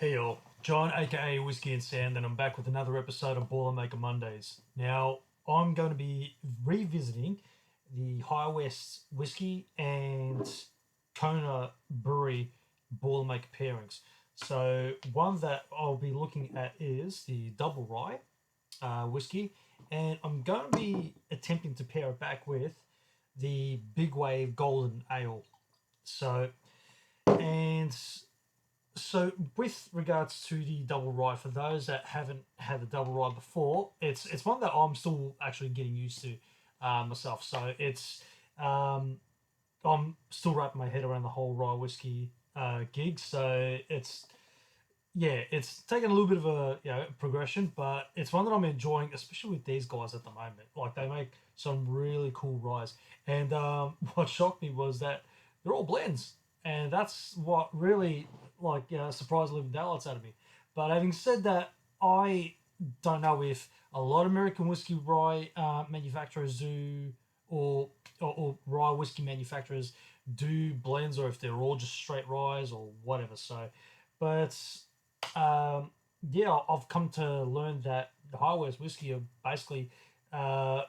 Hey y'all, John aka Whiskey and Sand, and I'm back with another episode of Boilermaker Mondays. Now, I'm going to be revisiting the High West Whiskey and Kona Brewery Boilermaker pairings. So, one that I'll be looking at is the Double Rye whiskey, and I'm going to be attempting to pair it back with the Big Wave Golden Ale. So, and so, with regards to the double rye, for those that haven't had the double rye before, it's one that I'm still actually getting used to myself. So I'm still wrapping my head around the whole rye whiskey gig. So it's taken a little bit of a progression, but it's one that I'm enjoying, especially with these guys at the moment. Like they make some really cool ryes, and what shocked me was that they're all blends, and that's what really surprised the living daylights out of me. But having said that, I don't know if a lot of American whiskey rye manufacturers do, or rye whiskey manufacturers do blends, or if they're all just straight ryes or whatever. So, but um, yeah, I've come to learn that the High West whiskey are basically uh,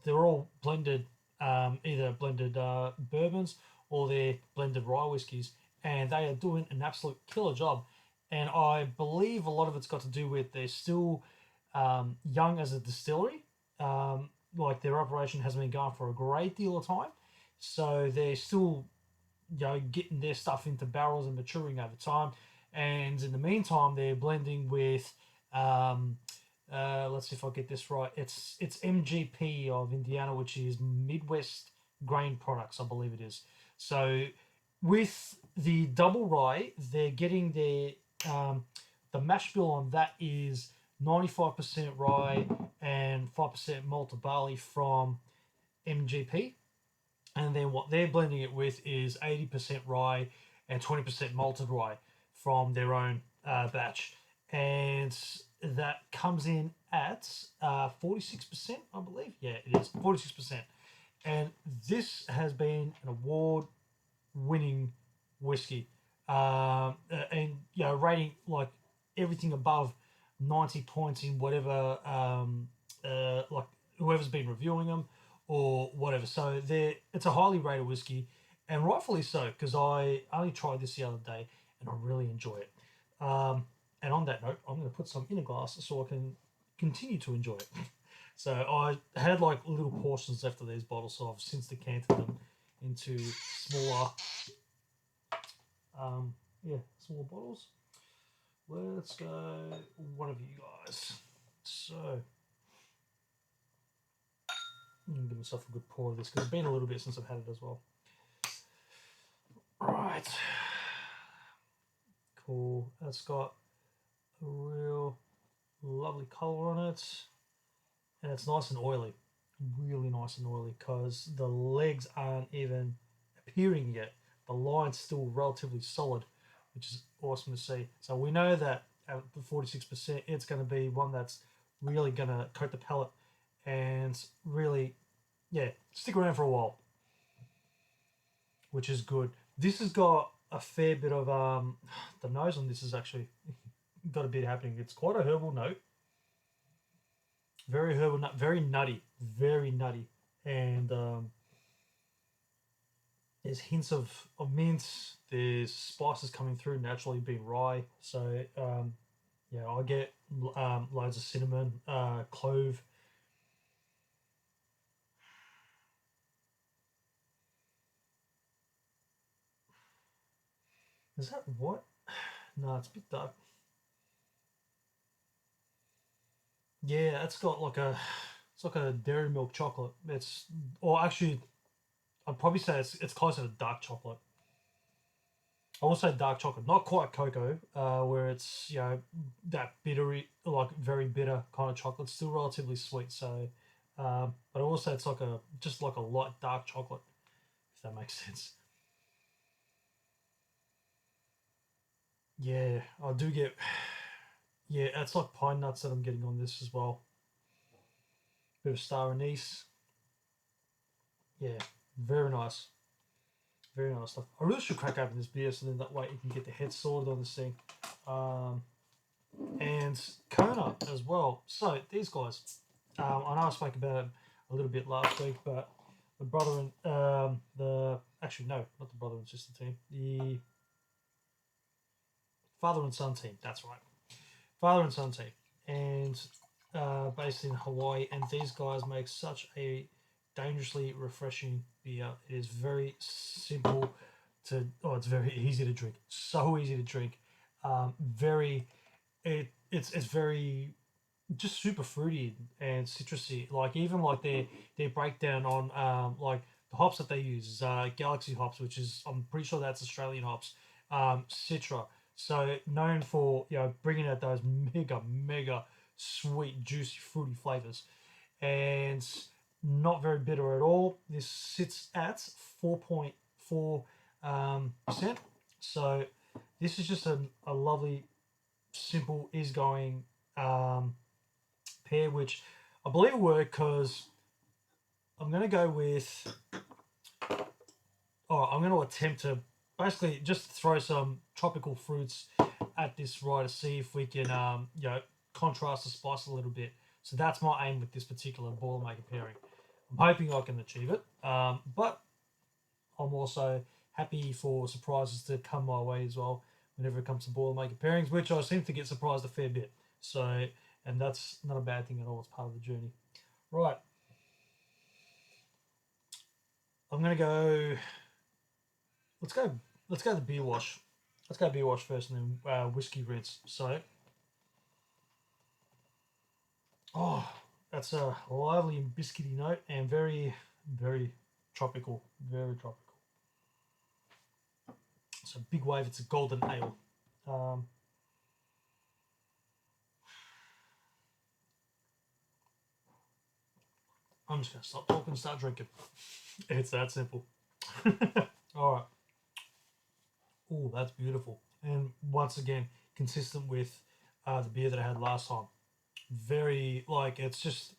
they're all blended, either blended bourbons or they're blended rye whiskies, and they are doing an absolute killer job. And I believe a lot of it's got to do with they're still young as a distillery. Like their operation hasn't been going for a great deal of time, so they're still getting their stuff into barrels and maturing over time. And in the meantime, they're blending with let's see if I get this right. It's MGP of Indiana, which is Midwest Grain Products, I believe it is. So with the double rye, they're getting the mash bill on that is 95% rye and 5% malted barley from MGP. And then what they're blending it with is 80% rye and 20% malted rye from their own batch. And that comes in at 46%, I believe. Yeah, it is 46%. And this has been an award winning whiskey. And, rating like everything above 90 points in whatever, like whoever's been reviewing them or whatever. So it's a highly rated whiskey, and rightfully so, because I only tried this the other day and I really enjoy it. And on that note, I'm going to put some in a glass so I can continue to enjoy it. So I had like little portions left of these bottles, so I've since decanted them into smaller, smaller bottles. Let's go one of you guys. So I'm going to give myself a good pour of this because it's been a little bit since I've had it as well. Right. Cool. It's got a real lovely colour on it. And it's nice and oily. Really nice and oily because the legs aren't even appearing yet. The line's still relatively solid, which is awesome to see. So we know that at the 46%, it's going to be one that's really going to coat the palate and really, stick around for a while, which is good. This has got a fair bit of the nose on this is actually got a bit happening. It's quite a herbal note, very herbal nut, very nutty, and there's hints of mint. There's spices coming through naturally, being rye. So I get loads of cinnamon, clove. Is that what? No, it's a bit dark. Yeah, it's like a dairy milk chocolate. Or actually, I'd probably say it's closer to dark chocolate. I will say dark chocolate, not quite cocoa, where it's that bittery, like very bitter kind of chocolate, still relatively sweet. So, but I will say it's just like a light dark chocolate, if that makes sense. Yeah, I do get. Yeah, it's like pine nuts that I'm getting on this as well. Bit of star anise. Yeah, very nice. Very nice stuff. I really should crack open this beer so then that way you can get the head sorted on this thing. and Kona as well. So these guys, I know I spoke about it a little bit last week, but the brother and the actually no, not the brother and sister team, the father and son team. That's right, father and son team, and based in Hawaii. And these guys make such a dangerously refreshing beer. It is very simple to. Oh, it's very easy to drink. So easy to drink. Very. It's very just super fruity and citrusy. Like even like their breakdown on like the hops that they use is Galaxy hops, which is I'm pretty sure that's Australian hops. Citra, so known for bringing out those mega sweet juicy fruity flavors, and not very bitter at all. This sits at 4.4 percent. So this is just a lovely, simple, easygoing pair, which I believe will work because I'm going to go with. Oh, I'm going to attempt to basically just throw some tropical fruits at this rye to see if we can, contrast the spice a little bit. So that's my aim with this particular Boilermaker pairing. I'm hoping I can achieve it, but I'm also happy for surprises to come my way as well whenever it comes to Boilermaker pairings, which I seem to get surprised a fair bit. So, and that's not a bad thing at all. It's part of the journey. Right, I'm gonna go. Let's go. Let's go the beer wash. Let's go beer wash first, and then whiskey rinse. So, oh, that's a lively and biscuity note, and very tropical. Very tropical. So big wave. It's a golden ale. Um, I'm just gonna stop talking and start drinking. It's that simple. All right. Oh, that's beautiful. And once again, consistent with the beer that I had last time. Very like it's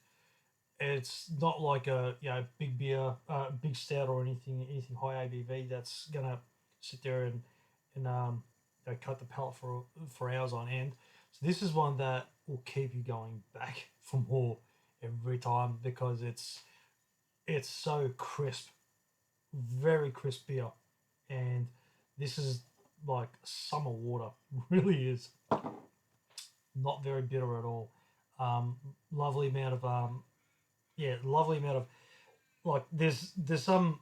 not like a big beer, big stout or anything high ABV that's gonna sit there and cut the palate for hours on end. So this is one that will keep you going back for more every time because it's so crisp, very crisp beer, and this is like summer water. Really is not very bitter at all. Lovely amount of lovely amount of like there's some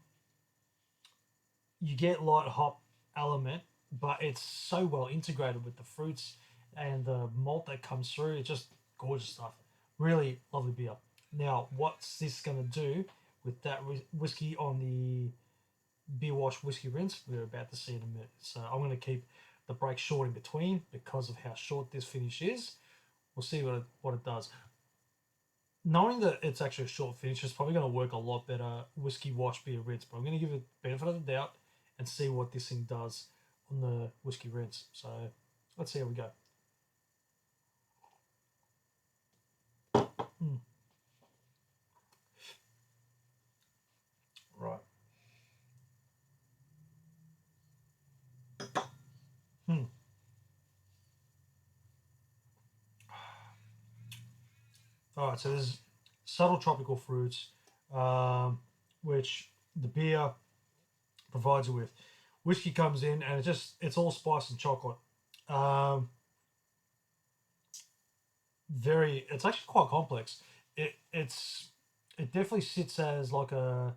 you get light hop element, but it's so well integrated with the fruits and the malt that comes through. It's just gorgeous stuff. Really lovely beer. Now, what's this going to do with that whiskey on the beer wash whiskey rinse? We're about to see in a minute. So I'm going to keep the break short in between because of how short this finish is. We'll see what it does. Knowing that it's actually a short finish is probably going to work a lot better whiskey wash beer rinse, but I'm going to give it benefit of the doubt and see what this thing does on the whiskey rinse. So let's see how we go. Mm. Right. Hmm. All right. So there's subtle tropical fruits, um, which the beer provides you with. Whiskey comes in and it's all spice and chocolate. Um, it's actually quite complex. It definitely sits as like I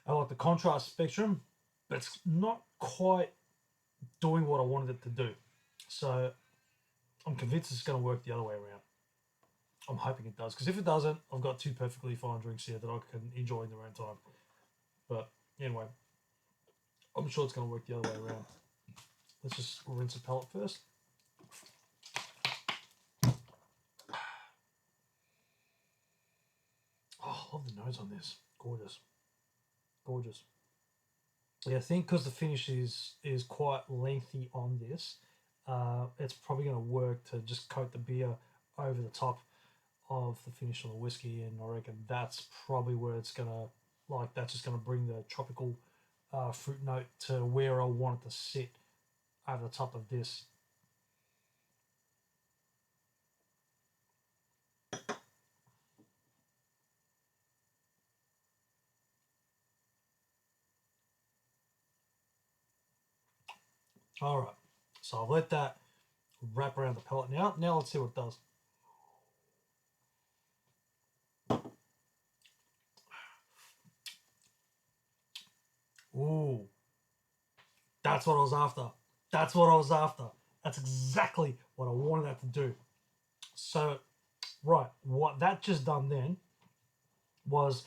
like the contrast spectrum, but it's not quite doing what I wanted it to do. So I'm convinced it's going to work the other way around. I'm hoping it does, because if it doesn't, I've got two perfectly fine drinks here that I can enjoy in their own time. But anyway, I'm sure it's going to work the other way around. Let's just rinse the palate first. Oh, I love the nose on this. Gorgeous. Gorgeous. Yeah, I think because the finish is quite lengthy on this, it's probably going to work to just coat the beer over the top of the finish on the whiskey, and I reckon that's probably where it's gonna that's just gonna bring the tropical fruit note to where I want it to sit over the top of this. All right. So I've let that wrap around the pellet now. Now let's see what it does. Ooh, that's what I was after. That's what I was after. That's exactly what I wanted that to do. So, right, what that just done then was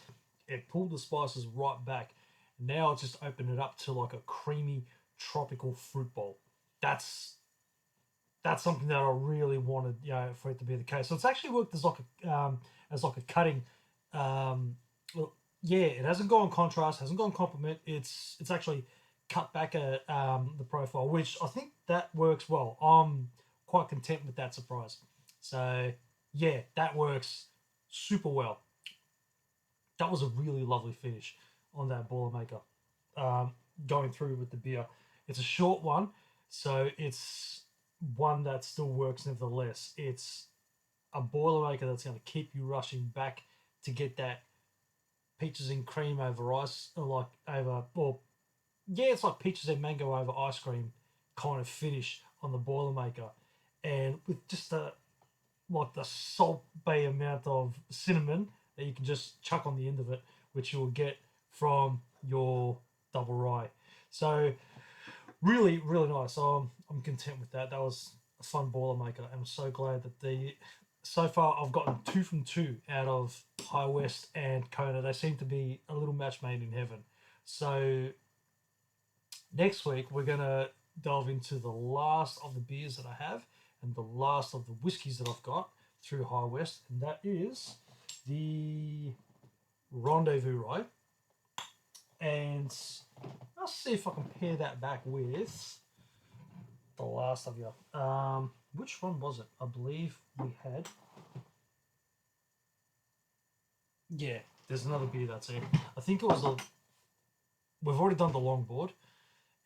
it pulled the spices right back. Now it's just opened it up to like a creamy tropical fruit bowl. That's that's something that I really wanted, for it to be the case. So it's actually worked as like a cutting. Well, yeah, it hasn't gone contrast, hasn't gone complement. It's actually cut back the profile, which I think that works well. I'm quite content with that surprise. So yeah, that works super well. That was a really lovely finish on that Boilermaker. Um, Going through with the beer, it's a short one, so it's one that still works nevertheless. It's a Boilermaker that's going to keep you rushing back to get that peaches and cream over ice, or like over, well, yeah, it's like peaches and mango over ice cream kind of finish on the Boilermaker, and with just the salt bay amount of cinnamon that you can just chuck on the end of it, which you will get from your double rye. So really, really nice. I'm content with that. That was a fun Boilermaker, and I'm so glad that the so far I've gotten 2 from 2 out of High West and Kona. They seem to be a little match made in heaven. So next week we're gonna delve into the last of the beers that I have and the last of the whiskies that I've got through High West, and that is the Rendezvous Rye. And I'll see if I can pair that back with the last of you. Which one was it? I believe we had. Yeah, there's another beer that's in. I think it was the. We've already done the longboard,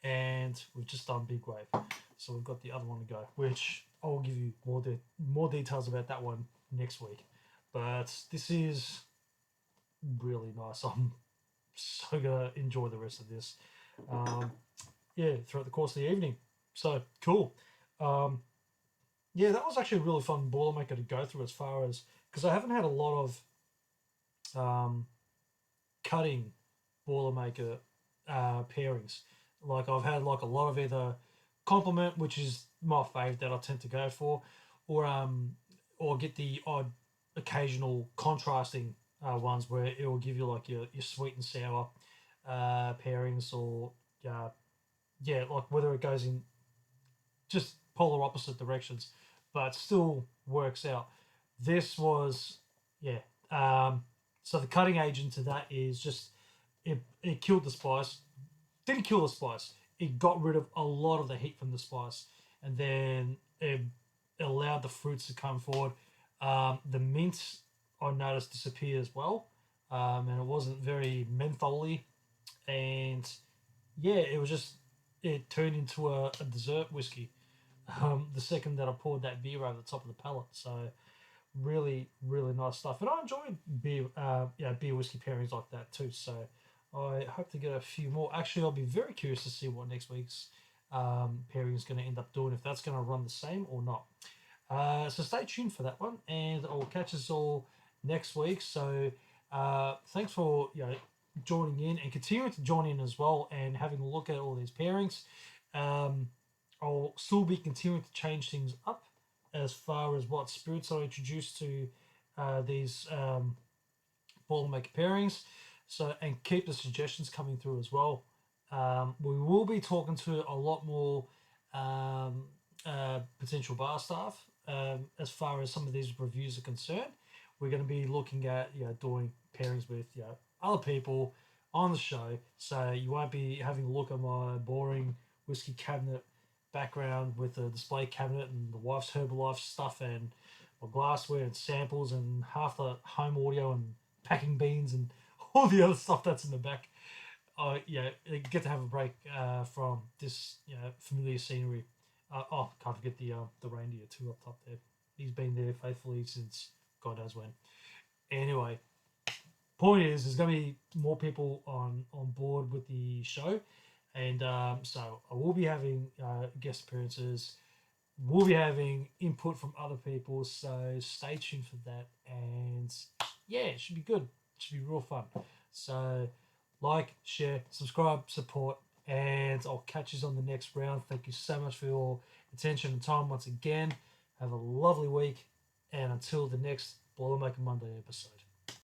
and we've just done Big Wave. So we've got the other one to go, which I will give you more details about that one next week. But this is really nice. I'm so gonna enjoy the rest of this. Um, yeah, throughout the course of the evening. So cool. Um, yeah, that was actually a really fun Boilermaker to go through as far as because I haven't had a lot of um, cutting Boilermaker pairings. Like I've had like a lot of either complement, which is my fave that I tend to go for, or get the odd occasional contrasting ones where it will give you like your sweet and sour pairings, or yeah, like whether it goes in just polar opposite directions, but still works out. This was, yeah. So the cutting agent to that is just it killed the spice. Didn't kill the spice. It got rid of a lot of the heat from the spice, and then it allowed the fruits to come forward. The mint I noticed disappear as well, and it wasn't very mentholy, and yeah, it was just it turned into a dessert whiskey. The second that I poured that beer over the top of the palate. So really, really nice stuff. And I enjoyed beer whiskey pairings like that too. So I hope to get a few more. Actually, I'll be very curious to see what next week's pairing is going to end up doing, if that's going to run the same or not. So stay tuned for that one, and I'll catch us all next week. So thanks for joining in and continuing to join in as well, and having a look at all these pairings. Um, I'll still be continuing to change things up as far as what spirits I introduce to these Boilermaker pairings. So and keep the suggestions coming through as well. We will be talking to a lot more potential bar staff as far as some of these reviews are concerned. We're going to be looking at doing pairings with other people on the show, so you won't be having a look at my boring whiskey cabinet background with the display cabinet and the wife's Herbalife stuff and my glassware and samples and half the home audio and packing beans and all the other stuff that's in the back. Get to have a break from this familiar scenery. Can't forget the reindeer too up top there. He's been there faithfully since God knows when. Anyway, point is, there's going to be more people on board with the show, And so I will be having guest appearances. We'll be having input from other people, so stay tuned for that. And yeah, it should be good. It should be real fun. So like, share, subscribe, support, and I'll catch you on the next round. Thank you so much for your attention and time once again. Have a lovely week, and until the next Boilermaker Monday episode.